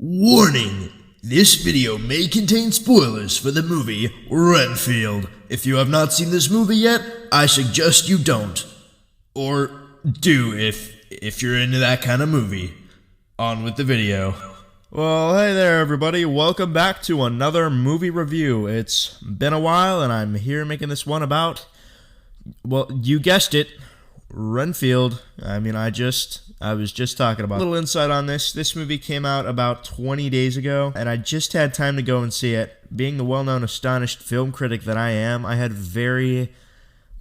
Warning! This video may contain spoilers for the movie Renfield. If you have not seen this movie yet, I suggest you don't. Or do if you're into that kind of movie. On with the video. Well, hey there everybody, welcome back to another movie review. It's been a while and I'm here making this one about, well, you guessed it, Renfield. I was just talking about it. A little insight on this. This movie came out about 20 days ago, and I just had time to go and see it. Being the well-known astonished film critic that I am, I had very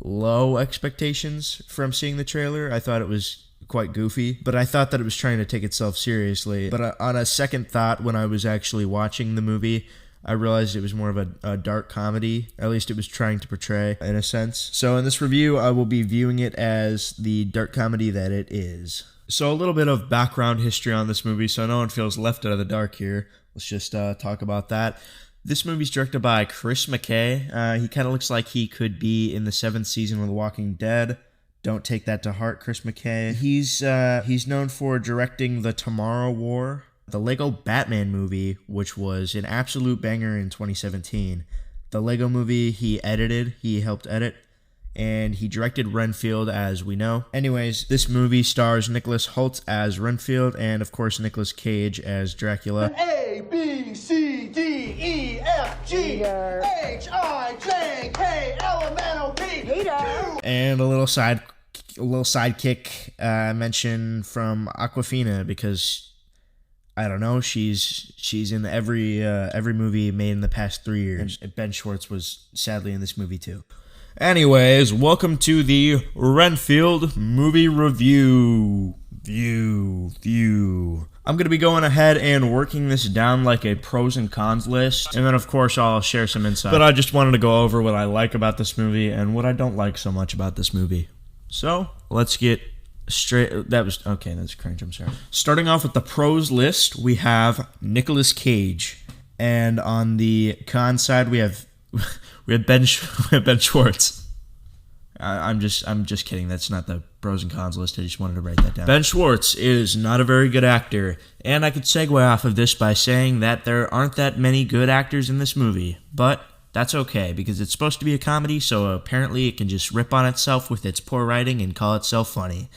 low expectations from seeing the trailer. I thought it was quite goofy, but I thought that it was trying to take itself seriously. But on a second thought, when I was actually watching the movie, I realized it was more of a dark comedy. At least it was trying to portray, in a sense. So in this review, I will be viewing it as the dark comedy that it is. So a little bit of background history on this movie, so no one feels left out of the dark here. Let's just talk about that. This movie's directed by Chris McKay. He kind of looks like he could be in the 7th season of The Walking Dead. Don't take that to heart, Chris McKay. He's known for directing The Tomorrow War, the Lego Batman movie, which was an absolute banger in 2017. The Lego movie he helped edit, and he directed Renfield, as we know. Anyways, this movie stars Nicholas Hoult as Renfield, and of course Nicolas Cage as Dracula. A, B, C, D, E, F, G, H, I, J, K, L, M, N, O, P, Q. And a little sidekick mention from Awkwafina, because I don't know, she's in every movie made in the past 3 years. And Ben Schwartz was sadly in this movie too. Anyways, welcome to the Renfield movie review. I'm going to be going ahead and working this down like a pros and cons list, and then of course I'll share some insight. But I just wanted to go over what I like about this movie and what I don't like so much about this movie. So, let's get straight. That's cringe, I'm sorry. Starting off with the pros list, we have Nicolas Cage. And on the con side, we have Ben Schwartz. I'm just kidding. That's not the pros and cons list. I just wanted to write that down. Ben Schwartz is not a very good actor, and I could segue off of this by saying that there aren't that many good actors in this movie, but that's okay because it's supposed to be a comedy, so apparently it can just rip on itself with its poor writing and call itself funny.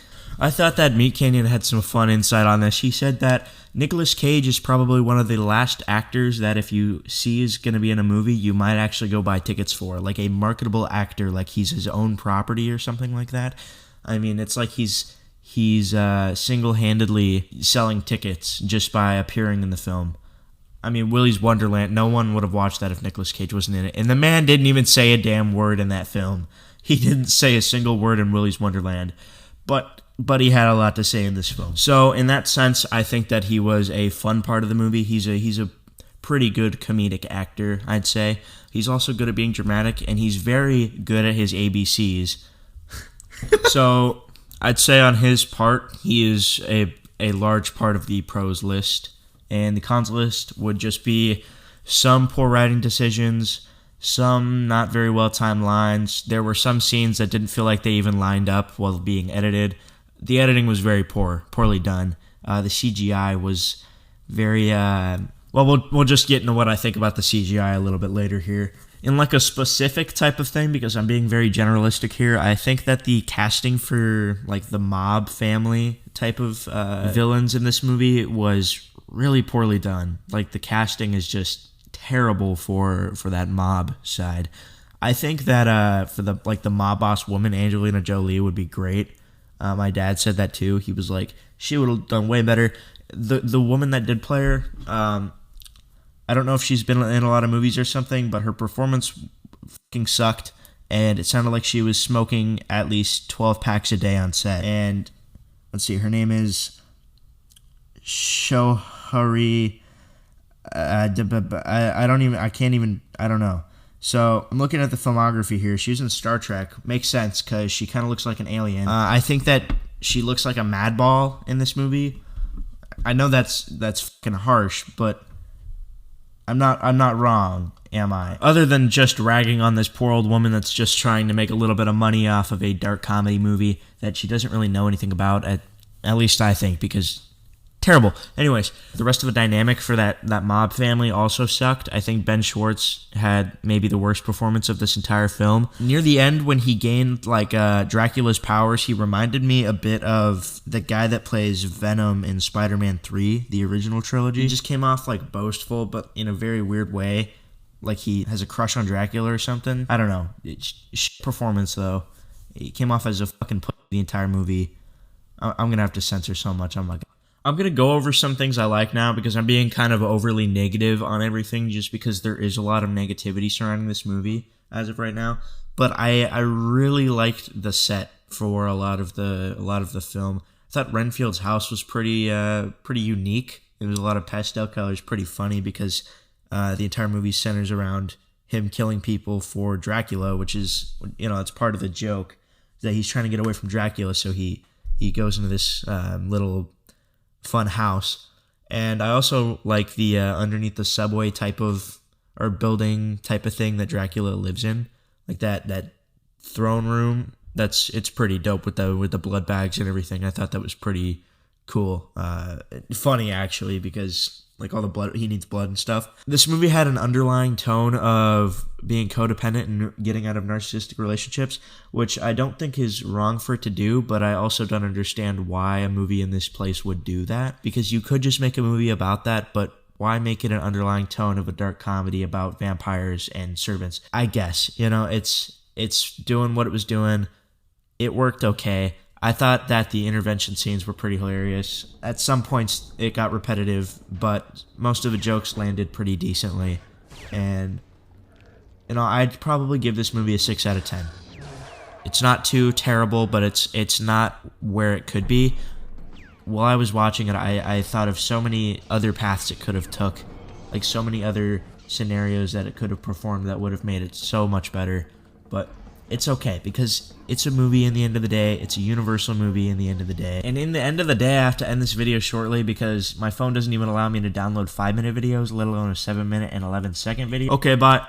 I thought that Meat Canyon had some fun insight on this. He said that Nicolas Cage is probably one of the last actors that if you see is going to be in a movie, you might actually go buy tickets for. Like a marketable actor, like he's his own property or something like that. I mean, it's like he's single-handedly selling tickets just by appearing in the film. I mean, Willy's Wonderland, no one would have watched that if Nicolas Cage wasn't in it. And the man didn't even say a damn word in that film. He didn't say a single word in Willy's Wonderland. But he had a lot to say in this film. So in that sense, I think that he was a fun part of the movie. He's a pretty good comedic actor, I'd say. He's also good at being dramatic, and he's very good at his ABCs. So I'd say on his part, he is a large part of the pros list. And the cons list would just be some poor writing decisions, some not very well timed lines. There were some scenes that didn't feel like they even lined up while being edited. The editing was very poorly done. The CGI was very, we'll just get into what I think about the CGI a little bit later here. In like a specific type of thing, because I'm being very generalistic here, I think that the casting for like the mob family type of villains in this movie was really poorly done. Like the casting is just terrible for that mob side. I think that for the mob boss woman, Angelina Jolie, would be great. My dad said that too. He was like, she would have done way better. The woman that did play her, I don't know if she's been in a lot of movies or something, but her performance fucking sucked, and it sounded like she was smoking at least 12 packs a day on set. And let's see, her name is Shohari. I don't know. So I'm looking at the filmography here. She's in Star Trek. Makes sense because she kind of looks like an alien. I think that she looks like a madball in this movie. I know that's fucking harsh, but I'm not wrong, am I? Other than just ragging on this poor old woman that's just trying to make a little bit of money off of a dark comedy movie that she doesn't really know anything about. At least I think, because Terrible. Anyways, the rest of the dynamic for that mob family also sucked. I think Ben Schwartz had maybe the worst performance of this entire film. Near the end, when he gained Dracula's powers, he reminded me a bit of the guy that plays Venom in Spider-Man 3, the original trilogy. He just came off boastful, but in a very weird way. Like he has a crush on Dracula or something. I don't know. Performance, though. He came off as a fucking pussy the entire movie. I'm going to have to censor so much. I'm going to go over some things I like now because I'm being kind of overly negative on everything just because there is a lot of negativity surrounding this movie as of right now. But I really liked the set for a lot of the film. I thought Renfield's house was pretty unique. It was a lot of pastel colors, pretty funny because the entire movie centers around him killing people for Dracula, which is, it's part of the joke that he's trying to get away from Dracula, so he goes into this little fun house. And I also like the underneath the subway building type of thing that Dracula lives in, like that throne room. It's pretty dope with the blood bags and everything. I thought that was pretty cool, funny actually, because all the blood, he needs blood and stuff. This movie had an underlying tone of being codependent and getting out of narcissistic relationships, which I don't think is wrong for it to do, but I also don't understand why a movie in this place would do that, because you could just make a movie about that, but why make it an underlying tone of a dark comedy about vampires and servants? I guess, it's doing what it was doing. It worked okay. I thought that the intervention scenes were pretty hilarious. At some points, it got repetitive, but most of the jokes landed pretty decently. And, I'd probably give this movie a 6 out of 10. It's not too terrible, but it's not where it could be. While I was watching it, I thought of so many other paths it could have took. So many other scenarios that it could have performed that would have made it so much better. But it's okay, because it's a movie in the end of the day. It's a Universal movie in the end of the day. And in the end of the day, I have to end this video shortly because my phone doesn't even allow me to download 5-minute videos, let alone a 7-minute and 11-second video. Okay, bye.